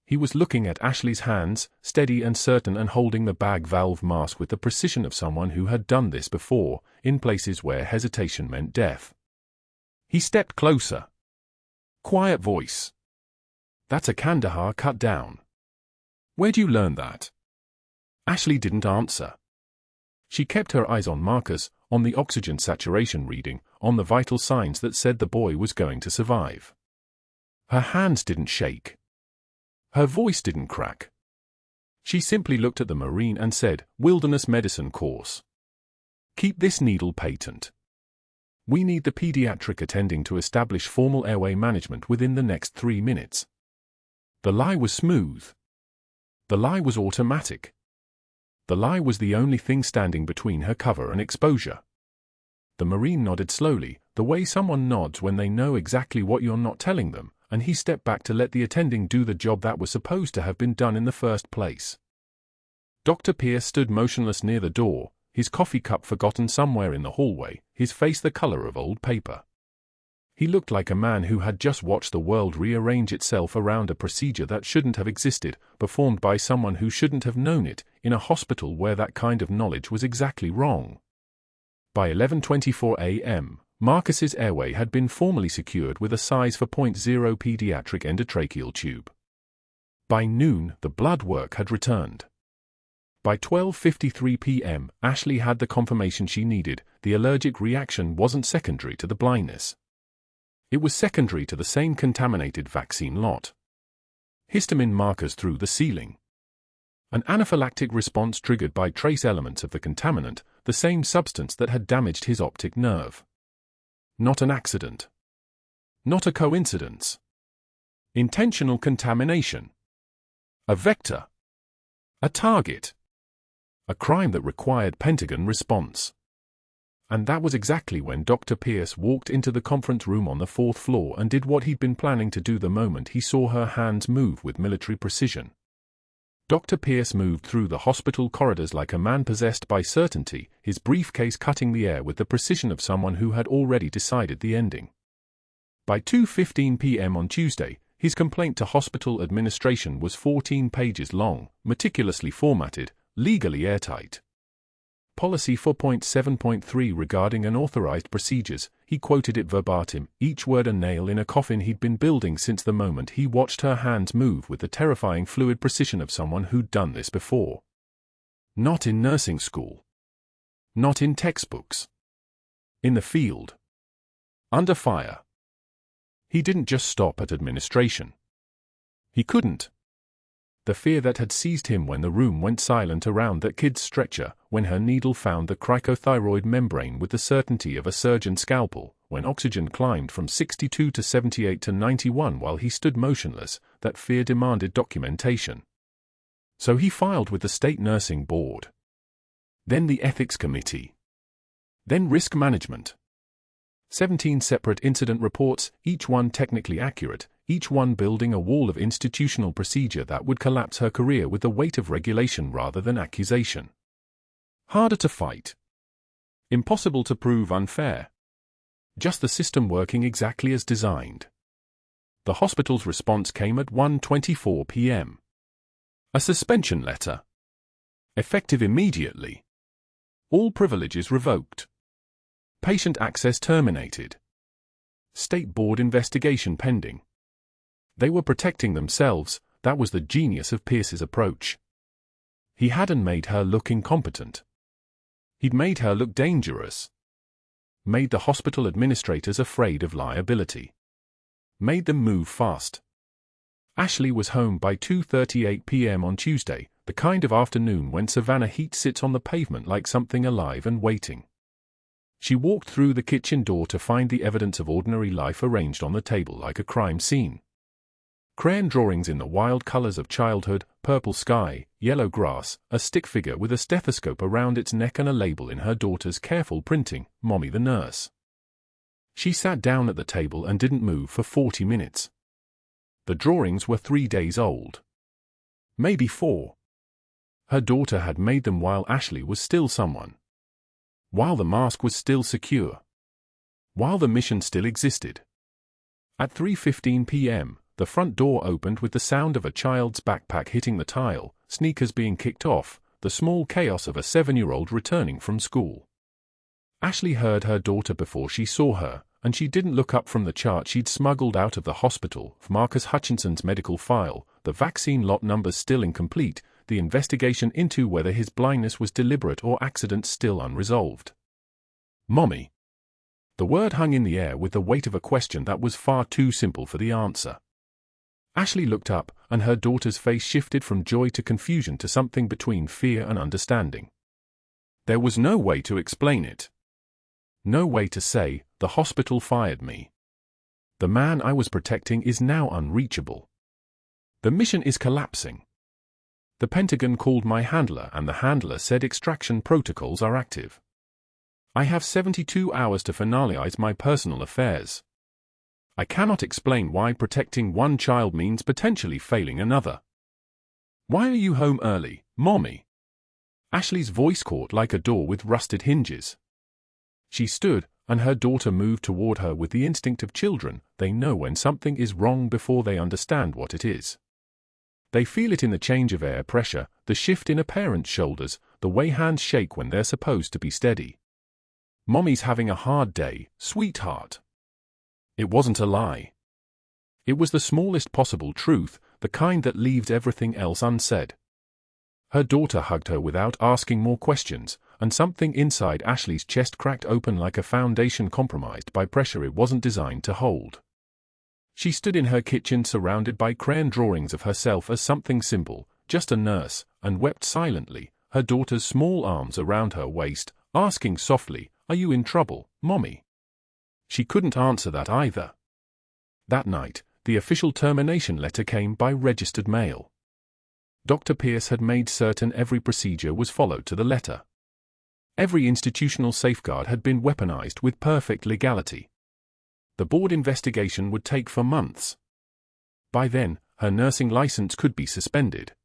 He was looking at Ashley's hands, steady and certain, and holding the bag valve mask with the precision of someone who had done this before, in places where hesitation meant death. He stepped closer. Quiet voice. "That's a Kandahar cut down. Where'd you learn that?" Ashley didn't answer. She kept her eyes on Marcus, on the oxygen saturation reading, on the vital signs that said the boy was going to survive. Her hands didn't shake. Her voice didn't crack. She simply looked at the Marine and said, "Wilderness medicine course. Keep this needle patent. We need the pediatric attending to establish formal airway management within the next 3 minutes." The lie was smooth. The lie was automatic. The lie was the only thing standing between her cover and exposure. The Marine nodded slowly, the way someone nods when they know exactly what you're not telling them, and he stepped back to let the attending do the job that was supposed to have been done in the first place. Dr. Pierce stood motionless near the door, his coffee cup forgotten somewhere in the hallway, his face the color of old paper. He looked like a man who had just watched the world rearrange itself around a procedure that shouldn't have existed, performed by someone who shouldn't have known it, in a hospital where that kind of knowledge was exactly wrong. By 11:24 a.m., Marcus's airway had been formally secured with a size 4.0 pediatric endotracheal tube. By noon, the blood work had returned. By 12:53 p.m., Ashley had the confirmation she needed: the allergic reaction wasn't secondary to the blindness. It was secondary to the same contaminated vaccine lot. Histamine markers through the ceiling. An anaphylactic response triggered by trace elements of the contaminant, the same substance that had damaged his optic nerve. Not an accident. Not a coincidence. Intentional contamination. A vector. A target. A crime that required Pentagon response. And that was exactly when Dr. Pierce walked into the conference room on the 4th floor and did what he'd been planning to do the moment he saw her hands move with military precision. Dr. Pierce moved through the hospital corridors like a man possessed by certainty, his briefcase cutting the air with the precision of someone who had already decided the ending. By 2:15 p.m. on Tuesday, his complaint to hospital administration was 14 pages long, meticulously formatted, legally airtight. Policy 4.7.3 regarding unauthorized procedures, he quoted it verbatim, each word a nail in a coffin he'd been building since the moment he watched her hands move with the terrifying fluid precision of someone who'd done this before. Not in nursing school. Not in textbooks. In the field. Under fire. He didn't just stop at administration. He couldn't. The fear that had seized him when the room went silent around that kid's stretcher, when her needle found the cricothyroid membrane with the certainty of a surgeon's scalpel, when oxygen climbed from 62 to 78 to 91 while he stood motionless, that fear demanded documentation. So he filed with the State Nursing Board. Then the Ethics Committee. Then Risk Management. 17 separate incident reports, each one technically accurate, each one building a wall of institutional procedure that would collapse her career with the weight of regulation rather than accusation. Harder to fight. Impossible to prove unfair. Just the system working exactly as designed. The hospital's response came at 1:24 p.m. A suspension letter. Effective immediately. All privileges revoked. Patient access terminated. State board investigation pending. They were protecting themselves. That was the genius of Pierce's approach. He hadn't made her look incompetent. He'd made her look dangerous. Made the hospital administrators afraid of liability. Made them move fast. Ashley was home by 2:38 p.m. on Tuesday, the kind of afternoon when Savannah heat sits on the pavement like something alive and waiting. She walked through the kitchen door to find the evidence of ordinary life arranged on the table like a crime scene. Crayon drawings in the wild colors of childhood, purple sky, yellow grass, a stick figure with a stethoscope around its neck and a label in her daughter's careful printing, Mommy the nurse. She sat down at the table and didn't move for 40 minutes. The drawings were 3 days old. Maybe 4. Her daughter had made them while Ashley was still someone. While the mask was still secure. While the mission still existed. At 3:15 p.m., the front door opened with the sound of a child's backpack hitting the tile, sneakers being kicked off, the small chaos of a 7-year-old returning from school. Ashley heard her daughter before she saw her, and she didn't look up from the chart she'd smuggled out of the hospital, Marcus Hutchinson's medical file, the vaccine lot numbers still incomplete, the investigation into whether his blindness was deliberate or accident still unresolved. Mommy. The word hung in the air with the weight of a question that was far too simple for the answer. Ashley looked up, and her daughter's face shifted from joy to confusion to something between fear and understanding. There was no way to explain it. No way to say, the hospital fired me. The man I was protecting is now unreachable. The mission is collapsing. The Pentagon called my handler and the handler said extraction protocols are active. I have 72 hours to finalize my personal affairs. I cannot explain why protecting one child means potentially failing another. Why are you home early, Mommy? Ashley's voice caught like a door with rusted hinges. She stood, and her daughter moved toward her with the instinct of children. They know when something is wrong before they understand what it is. They feel it in the change of air pressure, the shift in a parent's shoulders, the way hands shake when they're supposed to be steady. Mommy's having a hard day, sweetheart. It wasn't a lie. It was the smallest possible truth, the kind that leaves everything else unsaid. Her daughter hugged her without asking more questions, and something inside Ashley's chest cracked open like a foundation compromised by pressure it wasn't designed to hold. She stood in her kitchen surrounded by crayon drawings of herself as something simple, just a nurse, and wept silently, her daughter's small arms around her waist, asking softly, "Are you in trouble, Mommy?" She couldn't answer that either. That night, the official termination letter came by registered mail. Dr. Pierce had made certain every procedure was followed to the letter. Every institutional safeguard had been weaponized with perfect legality. The board investigation would take for months. By then, her nursing license could be suspended.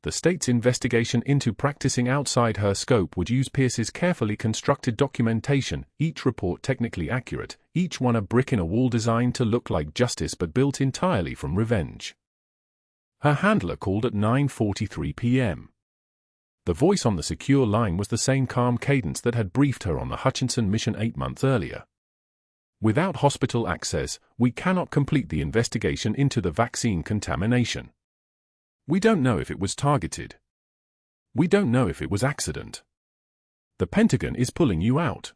The state's investigation into practicing outside her scope would use Pierce's carefully constructed documentation, each report technically accurate, each one a brick in a wall designed to look like justice but built entirely from revenge. Her handler called at 9:43 p.m. The voice on the secure line was the same calm cadence that had briefed her on the Hutchinson mission 8 months earlier. Without hospital access, we cannot complete the investigation into the vaccine contamination. We don't know if it was targeted. We don't know if it was accident. The Pentagon is pulling you out.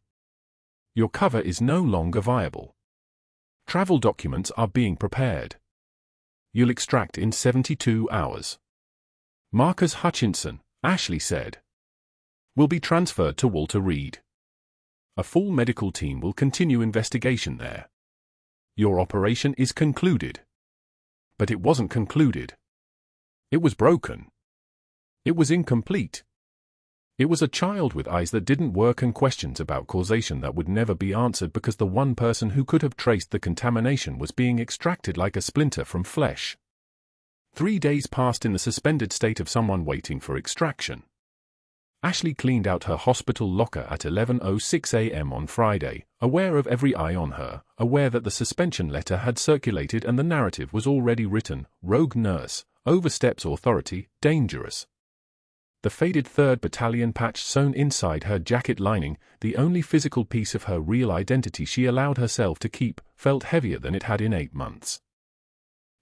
Your cover is no longer viable. Travel documents are being prepared. You'll extract in 72 hours. Marcus Hutchinson, Ashley said, will be transferred to Walter Reed. A full medical team will continue investigation there. Your operation is concluded. But it wasn't concluded. It was broken. It was incomplete. It was a child with eyes that didn't work and questions about causation that would never be answered because the one person who could have traced the contamination was being extracted like a splinter from flesh. 3 days passed in the suspended state of someone waiting for extraction. Ashley cleaned out her hospital locker at 11:06 a.m. on Friday, aware of every eye on her, aware that the suspension letter had circulated and the narrative was already written: rogue nurse, oversteps authority, dangerous. The faded 3rd Battalion patch sewn inside her jacket lining, the only physical piece of her real identity she allowed herself to keep, felt heavier than it had in 8 months.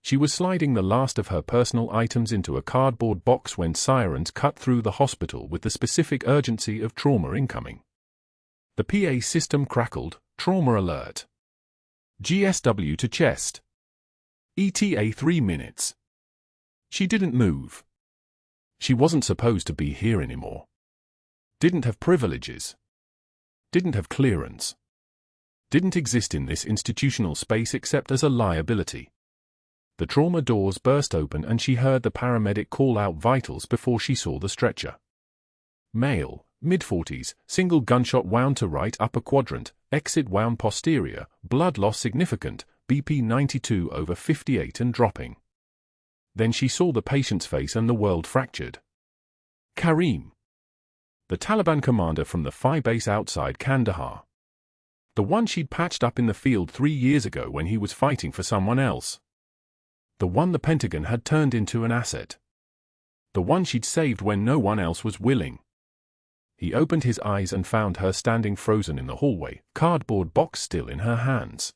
She was sliding the last of her personal items into a cardboard box when sirens cut through the hospital with the specific urgency of trauma incoming. The PA system crackled, trauma alert. GSW to chest. ETA 3 minutes. She didn't move. She wasn't supposed to be here anymore. Didn't have privileges. Didn't have clearance. Didn't exist in this institutional space except as a liability. The trauma doors burst open and she heard the paramedic call out vitals before she saw the stretcher. Male, mid-40s, single gunshot wound to right upper quadrant, exit wound posterior, blood loss significant, BP 92/58 and dropping. Then she saw the patient's face and the world fractured. Karim. The Taliban commander from the Phi base outside Kandahar. The one she'd patched up in the field 3 years ago when he was fighting for someone else. The one the Pentagon had turned into an asset. The one she'd saved when no one else was willing. He opened his eyes and found her standing frozen in the hallway, cardboard box still in her hands.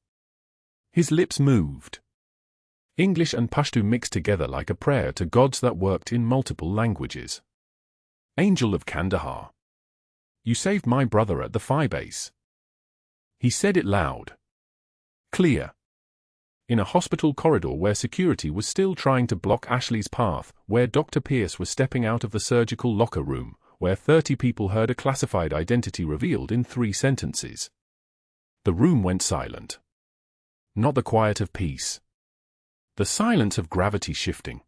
His lips moved. English and Pashto mixed together like a prayer to gods that worked in multiple languages. Angel of Kandahar. You saved my brother at the Phi base. He said it loud. Clear. In a hospital corridor where security was still trying to block Ashley's path, where Dr. Pierce was stepping out of the surgical locker room, where 30 people heard a classified identity revealed in 3 sentences. The room went silent. Not the quiet of peace. The silence of gravity shifting.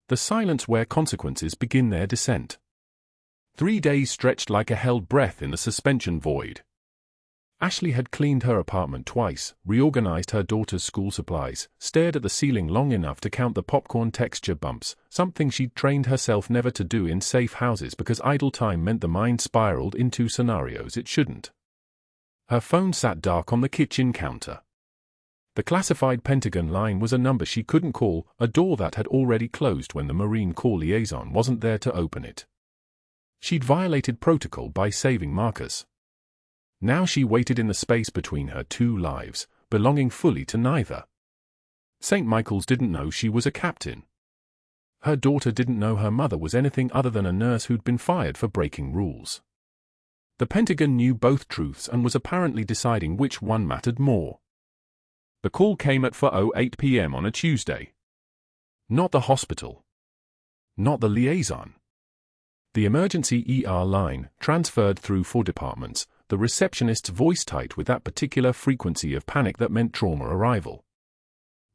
The silence where consequences begin their descent. 3 days stretched like a held breath in the suspension void. Ashley had cleaned her apartment twice, reorganized her daughter's school supplies, stared at the ceiling long enough to count the popcorn texture bumps, something she'd trained herself never to do in safe houses because idle time meant the mind spiraled into scenarios it shouldn't. Her phone sat dark on the kitchen counter. The classified Pentagon line was a number she couldn't call, a door that had already closed when the Marine Corps liaison wasn't there to open it. She'd violated protocol by saving Marcus. Now she waited in the space between her 2 lives, belonging fully to neither. St. Michael's didn't know she was a captain. Her daughter didn't know her mother was anything other than a nurse who'd been fired for breaking rules. The Pentagon knew both truths and was apparently deciding which one mattered more. The call came at 4:08 p.m. on a Tuesday. Not the hospital. Not the liaison. The emergency ER line, transferred through 4 departments, the receptionist's voice tight with that particular frequency of panic that meant trauma arrival.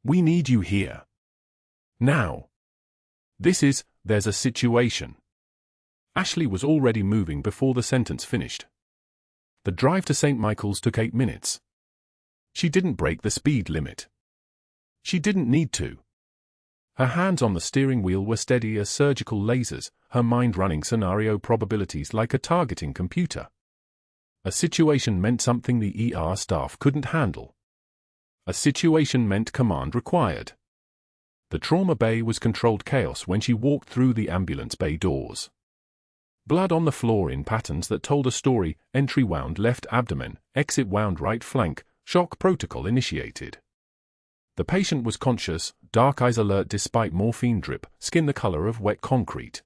We need you here. Now. There's a situation. Ashley was already moving before the sentence finished. The drive to St. Michael's took 8 minutes. She didn't break the speed limit. She didn't need to. Her hands on the steering wheel were steady as surgical lasers, her mind running scenario probabilities like a targeting computer. A situation meant something the ER staff couldn't handle. A situation meant command required. The trauma bay was controlled chaos when she walked through the ambulance bay doors. Blood on the floor in patterns that told a story, entry wound left abdomen, exit wound right flank, shock protocol initiated. The patient was conscious, dark eyes alert despite morphine drip, skin the color of wet concrete.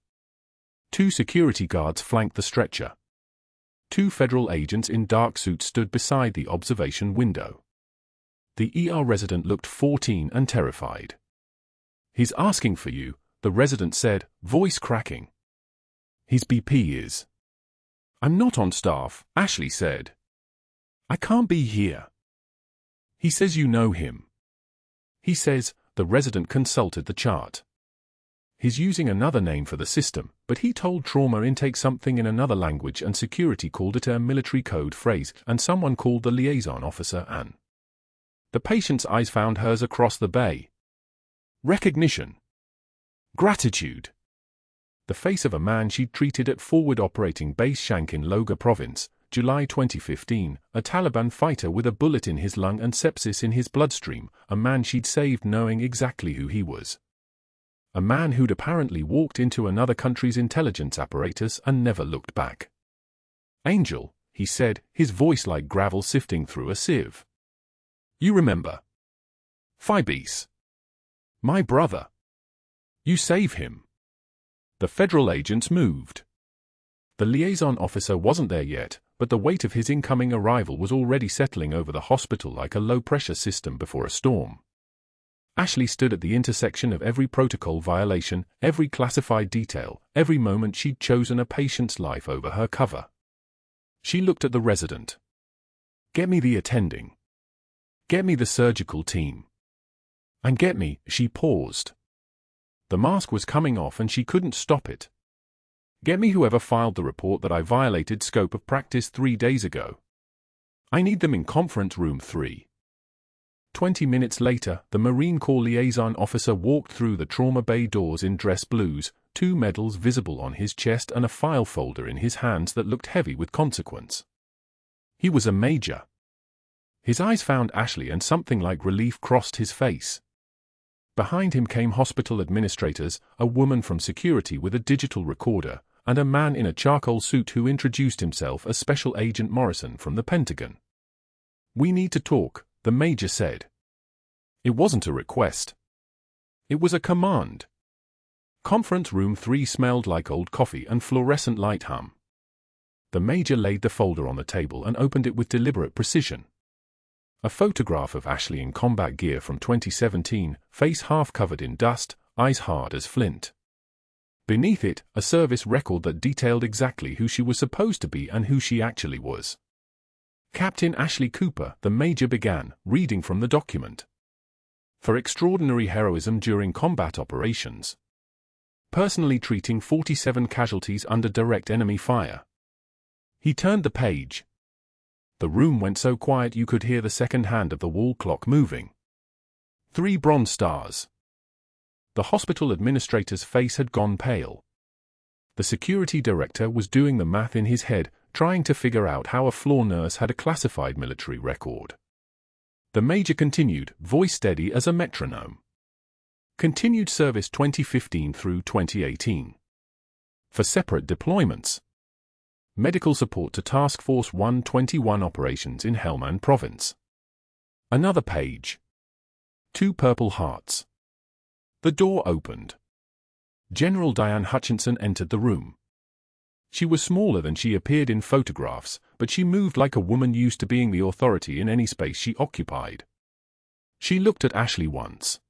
2 security guards flanked the stretcher. 2 federal agents in dark suits stood beside the observation window. The ER resident looked 14 and terrified. He's asking for you, the resident said, voice cracking. His BP is. I'm not on staff, Ashley said. I can't be here. He says you know him. He says, the resident consulted the chart. He's using another name for the system, but he told trauma intake something in another language and security called it a military code phrase, and someone called the liaison officer Anne. The patient's eyes found hers across the bay. Recognition. Gratitude. The face of a man she'd treated at Forward Operating Base Shank in Logar Province, July 2015, a Taliban fighter with a bullet in his lung and sepsis in his bloodstream, a man she'd saved knowing exactly who he was. A man who'd apparently walked into another country's intelligence apparatus and never looked back. Angel, he said, his voice like gravel sifting through a sieve. You remember? Phoebes. My brother. You save him. The federal agents moved. The liaison officer wasn't there yet, but the weight of his incoming arrival was already settling over the hospital like a low-pressure system before a storm. Ashley stood at the intersection of every protocol violation, every classified detail, every moment she'd chosen a patient's life over her cover. She looked at the resident. Get me the attending. Get me the surgical team. And get me, she paused. The mask was coming off and she couldn't stop it. Get me whoever filed the report that I violated scope of practice 3 days ago. I need them in conference room 3. 20 minutes later, the Marine Corps liaison officer walked through the trauma bay doors in dress blues, 2 medals visible on his chest and a file folder in his hands that looked heavy with consequence. He was a major. His eyes found Ashley and something like relief crossed his face. Behind him came hospital administrators, a woman from security with a digital recorder, and a man in a charcoal suit who introduced himself as Special Agent Morrison from the Pentagon. We need to talk, the major said. It wasn't a request. It was a command. Conference room 3 smelled like old coffee and fluorescent light hum. The major laid the folder on the table and opened it with deliberate precision. A photograph of Ashley in combat gear from 2017, face half covered in dust, eyes hard as flint. Beneath it, a service record that detailed exactly who she was supposed to be and who she actually was. Captain Ashley Cooper, the major began, reading from the document. For extraordinary heroism during combat operations. Personally treating 47 casualties under direct enemy fire. He turned the page. The room went so quiet you could hear the second hand of the wall clock moving. 3 bronze stars. The hospital administrator's face had gone pale. The security director was doing the math in his head, trying to figure out how a floor nurse had a classified military record. The major continued, voice steady as a metronome. Continued service 2015 through 2018. For separate deployments. Medical support to Task Force 121 operations in Helmand Province. Another page. 2 purple hearts. The door opened. General Diane Hutchinson entered the room. She was smaller than she appeared in photographs, but she moved like a woman used to being the authority in any space she occupied. She looked at Ashley once.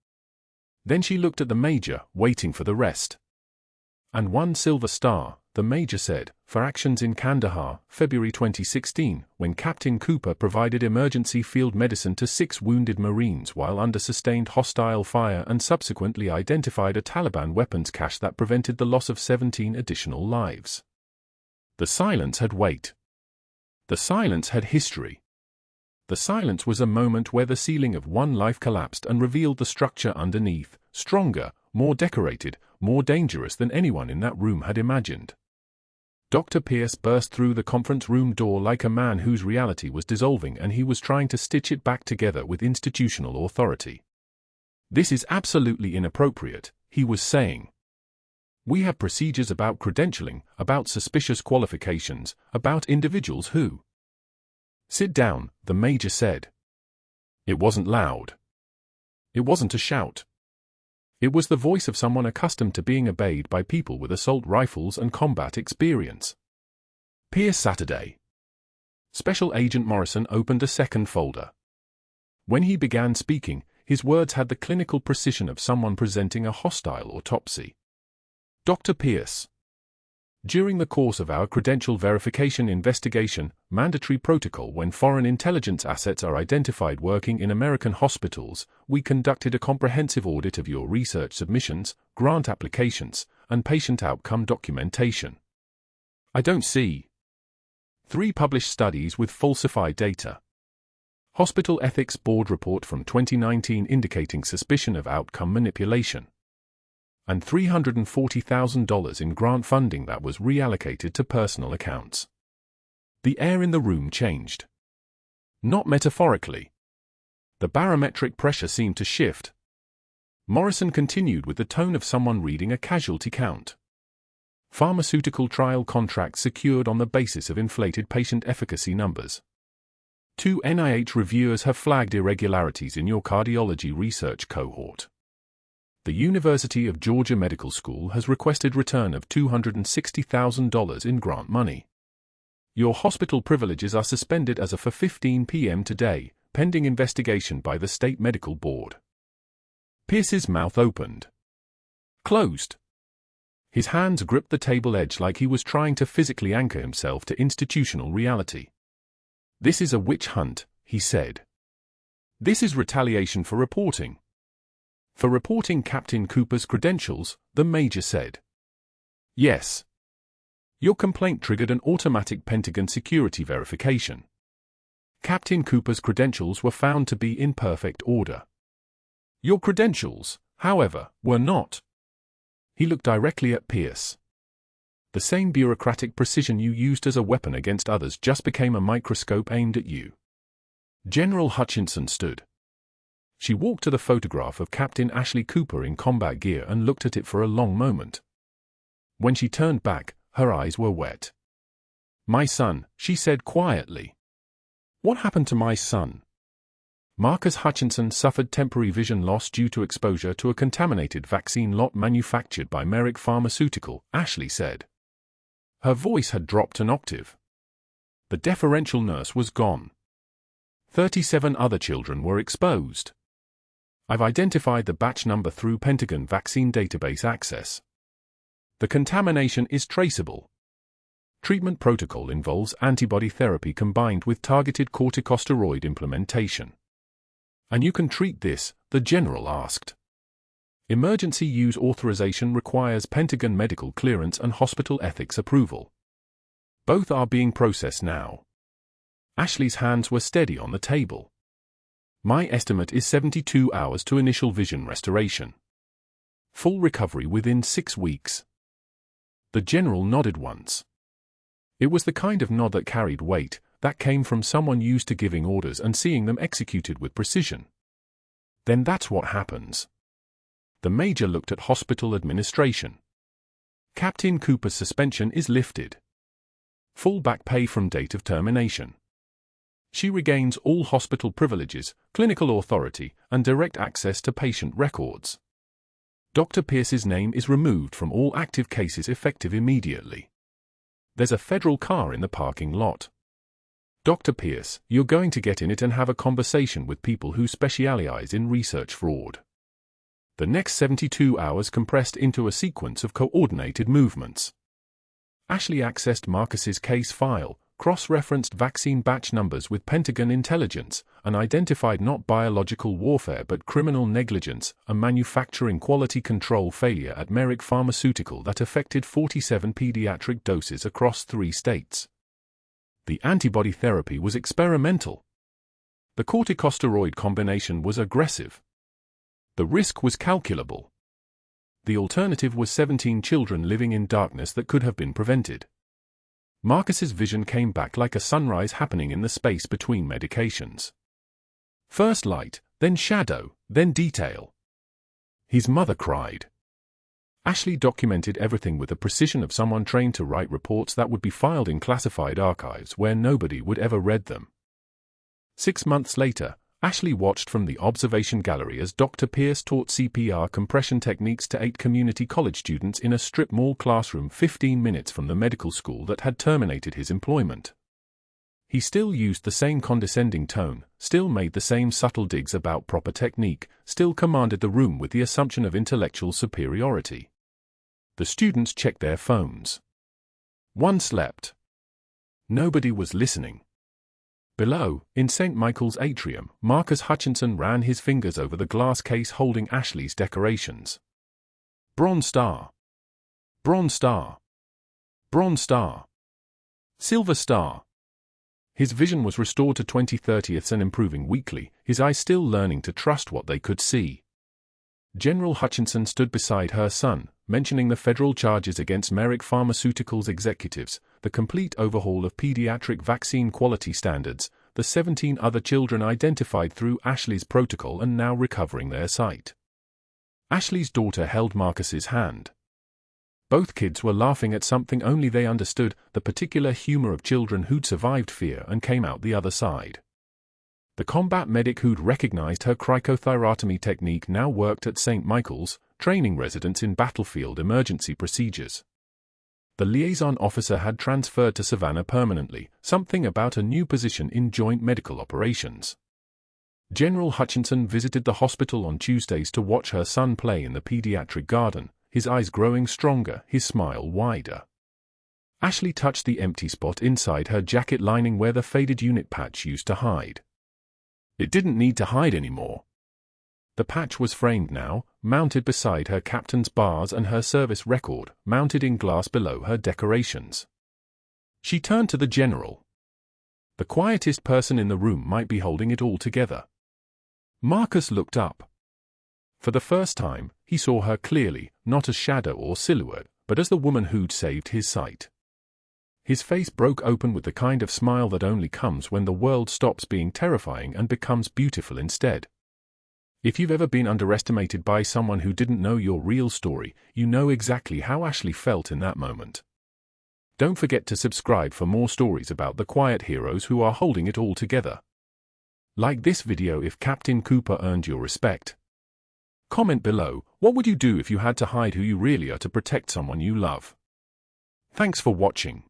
Then she looked at the major, waiting for the rest. And 1 silver star, the major said, for actions in Kandahar, February 2016, when Captain Cooper provided emergency field medicine to 6 wounded Marines while under sustained hostile fire and subsequently identified a Taliban weapons cache that prevented the loss of 17 additional lives. The silence had weight. The silence had history. The silence was a moment where the ceiling of one life collapsed and revealed the structure underneath, stronger, more decorated, more dangerous than anyone in that room had imagined. Dr. Pierce burst through the conference room door like a man whose reality was dissolving and he was trying to stitch it back together with institutional authority. This is absolutely inappropriate, he was saying. We have procedures about credentialing, about suspicious qualifications, about individuals who... Sit down, the major said. It wasn't loud. It wasn't a shout. It was the voice of someone accustomed to being obeyed by people with assault rifles and combat experience. Pierce Saturday. Special Agent Morrison opened a second folder. When he began speaking, his words had the clinical precision of someone presenting a hostile autopsy. Dr. Pierce. During the course of our credential verification investigation, mandatory protocol when foreign intelligence assets are identified working in American hospitals, we conducted a comprehensive audit of your research submissions, grant applications, and patient outcome documentation. I don't see. 3 published studies with falsified data. Hospital Ethics Board report from 2019 indicating suspicion of outcome manipulation. And $340,000 in grant funding that was reallocated to personal accounts. The air in the room changed. Not metaphorically. The barometric pressure seemed to shift. Morrison continued with the tone of someone reading a casualty count. Pharmaceutical trial contracts secured on the basis of inflated patient efficacy numbers. 2 NIH reviewers have flagged irregularities in your cardiology research cohort. The University of Georgia Medical School has requested return of $260,000 in grant money. Your hospital privileges are suspended as of 15 p.m. today, pending investigation by the State Medical Board. Pierce's mouth opened. Closed. His hands gripped the table edge like he was trying to physically anchor himself to institutional reality. This is a witch hunt, he said. This is retaliation for reporting. For reporting Captain Cooper's credentials, the Major said. Yes. Your complaint triggered an automatic Pentagon security verification. Captain Cooper's credentials were found to be in perfect order. Your credentials, however, were not. He looked directly at Pierce. The same bureaucratic precision you used as a weapon against others just became a microscope aimed at you. General Hutchinson stood. She walked to the photograph of Captain Ashley Cooper in combat gear and looked at it for a long moment. When she turned back, her eyes were wet. My son, she said quietly. What happened to my son? Marcus Hutchinson suffered temporary vision loss due to exposure to a contaminated vaccine lot manufactured by Merrick Pharmaceutical, Ashley said. Her voice had dropped an octave. The deferential nurse was gone. 37 other children were exposed. I've identified the batch number through Pentagon vaccine database access. The contamination is traceable. Treatment protocol involves antibody therapy combined with targeted corticosteroid implementation. And you can treat this, the general asked. Emergency use authorization requires Pentagon medical clearance and hospital ethics approval. Both are being processed now. Ashley's hands were steady on the table. My estimate is 72 hours to initial vision restoration. Full recovery within 6 weeks. The general nodded once. It was the kind of nod that carried weight, that came from someone used to giving orders and seeing them executed with precision. Then that's what happens. The Major looked at hospital administration. Captain Cooper's suspension is lifted. Full back pay from date of termination. She regains all hospital privileges, clinical authority, and direct access to patient records. Dr. Pierce's name is removed from all active cases effective immediately. There's a federal car in the parking lot. Dr. Pierce, you're going to get in it and have a conversation with people who specialize in research fraud. The next 72 hours compressed into a sequence of coordinated movements. Ashley accessed Marcus's case file, cross-referenced vaccine batch numbers with Pentagon intelligence, and identified not biological warfare but criminal negligence, a manufacturing quality control failure at Merrick Pharmaceutical that affected 47 pediatric doses across 3 states. The antibody therapy was experimental. The corticosteroid combination was aggressive. The risk was calculable. The alternative was 17 children living in darkness that could have been prevented. Marcus's vision came back like a sunrise happening in the space between medications. First light, then shadow, then detail. His mother cried. Ashley documented everything with the precision of someone trained to write reports that would be filed in classified archives where nobody would ever read them. 6 months later, Ashley watched from the observation gallery as Dr. Pierce taught CPR compression techniques to 8 community college students in a strip mall classroom 15 minutes from the medical school that had terminated his employment. He still used the same condescending tone, still made the same subtle digs about proper technique, still commanded the room with the assumption of intellectual superiority. The students checked their phones. One slept. Nobody was listening. Below, in St. Michael's atrium, Marcus Hutchinson ran his fingers over the glass case holding Ashley's decorations. Bronze star. Bronze star. Bronze star. Silver star. His vision was restored to 20/30ths and improving weekly, his eyes still learning to trust what they could see. General Hutchinson stood beside her son, mentioning the federal charges against Merck Pharmaceuticals executives, the complete overhaul of pediatric vaccine quality standards, the 17 other children identified through Ashley's protocol and now recovering their sight. Ashley's daughter held Marcus's hand. Both kids were laughing at something only they understood, the particular humor of children who'd survived fear and came out the other side. The combat medic who'd recognized her cricothyrotomy technique now worked at St. Michael's, training residents in battlefield emergency procedures. The liaison officer had transferred to Savannah permanently, something about a new position in joint medical operations. General Hutchinson visited the hospital on Tuesdays to watch her son play in the pediatric garden, his eyes growing stronger, his smile wider. Ashley touched the empty spot inside her jacket lining where the faded unit patch used to hide. It didn't need to hide anymore. The patch was framed now, mounted beside her captain's bars and her service record, mounted in glass below her decorations. She turned to the general. The quietest person in the room might be holding it all together. Marcus looked up. For the first time, he saw her clearly, not as shadow or silhouette, but as the woman who'd saved his sight. His face broke open with the kind of smile that only comes when the world stops being terrifying and becomes beautiful instead. If you've ever been underestimated by someone who didn't know your real story, you know exactly how Ashley felt in that moment. Don't forget to subscribe for more stories about the quiet heroes who are holding it all together. Like this video if Captain Cooper earned your respect. Comment below, what would you do if you had to hide who you really are to protect someone you love? Thanks for watching.